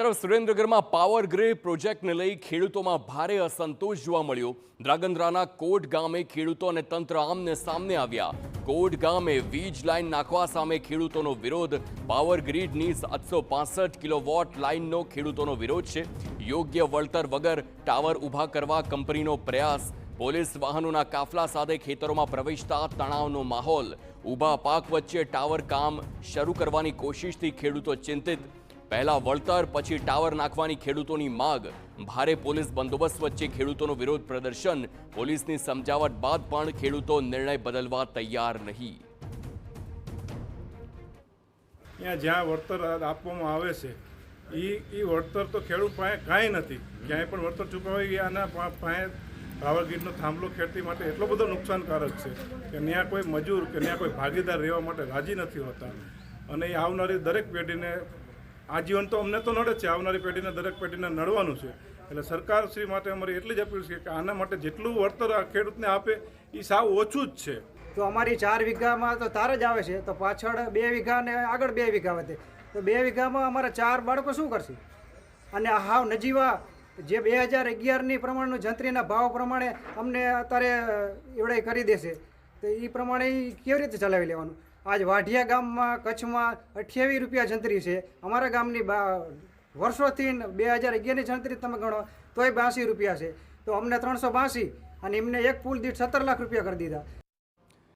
તરફ સુરેન્દ્રનગરમાં power grid પ્રોજેક્ટને લઈ ખેડૂતોમાં ભારે અસંતોષ જોવા મળ્યો। ધ્રાંગધ્રાના કોટ ગામે ખેડૂતો અને તંત્ર આમને સામને આવ્યા। કોટ ગામે વીજ લાઇન નાખવા સામે ખેડૂતોનો વિરોધ। પાવર ગ્રીડની 765 કિલોવોટ લાઇનનો ખેડૂતોનો વિરોધ છે। યોગ્ય વળતર વગર ટાવર ઊભા કરવા કંપનીનો પ્રયાસ। પોલીસ વાહનોના કાફલા સાથે ખેતરોમાં પ્રવેશતા તણાવનો માહોલ। ઊભા પાક વચ્ચે ટાવર કામ શરૂ કરવાની કોશિશથી ખેડૂતો ચિંતિત। પહેલા વળતર પછી ટાવર નાખવાની ખેડૂતોની માગ। ભારે પોલીસ બંદોબસ્ત વચ્ચે ખેડૂતોનો વિરોધ પ્રદર્શન। પોલીસની સમજાવટ બાદ પણ ખેડૂતો નિર્ણય બદલવા તૈયાર નહીં। ત્યાં જ્યાં વળતર આપવામાં આવે છે એ વળતર તો ખેડૂત પાસે કાંઈ નથી। ક્યાંય પણ વળતર ચૂકવાઈ ગયા અને પાસે પાવર ગ્રીડનો થાંભલો ખેડતી માટે એટલો બધો નુકસાનકારક છે કે ત્યાં કોઈ મજૂર કે ત્યાં કોઈ ભાગીદાર રહેવા માટે રાજી નથી હોતા। અને એ આવનારી દરેક પેઢીને આજીવન તો અમને તો નડે જ છે, આવનારી પેઢીને દરેક પેઢીને નડવાનું છે। એટલે સરકારશ્રી માટે અમારી એટલી જ અપીલ છે કે આના માટે જેટલું વળતર આ ખેડૂતને આપે એ સાવ ઓછું જ છે। તો અમારી 4 વીઘામાં તો તાર જ આવે છે, તો પાછળ 2 વીઘા ને આગળ 2 વીઘા વધે, તો 2 વીઘામાં અમારા 4 બાળકો શું કરશે? અને હાવ નજીવા જે 2011ની પ્રમાણનું જંત્રીના ભાવ પ્રમાણે અમને અત્યારે એવડે કરી દેશે, તો એ પ્રમાણે કેવી રીતે ચલાવી લેવાનું? આજ વાઢિયા ગામમાં કચ્છમાં 28 રૂપિયા જંત્રી છે, અમારા ગામની વર્ષોથી 2011ની જંત્રી તમે ગણો તોય 82 રૂપિયા છે, તો અમને 382 અને એમને એક પુલ દીઠ 17 લાખ રૂપિયા કરી દીધા।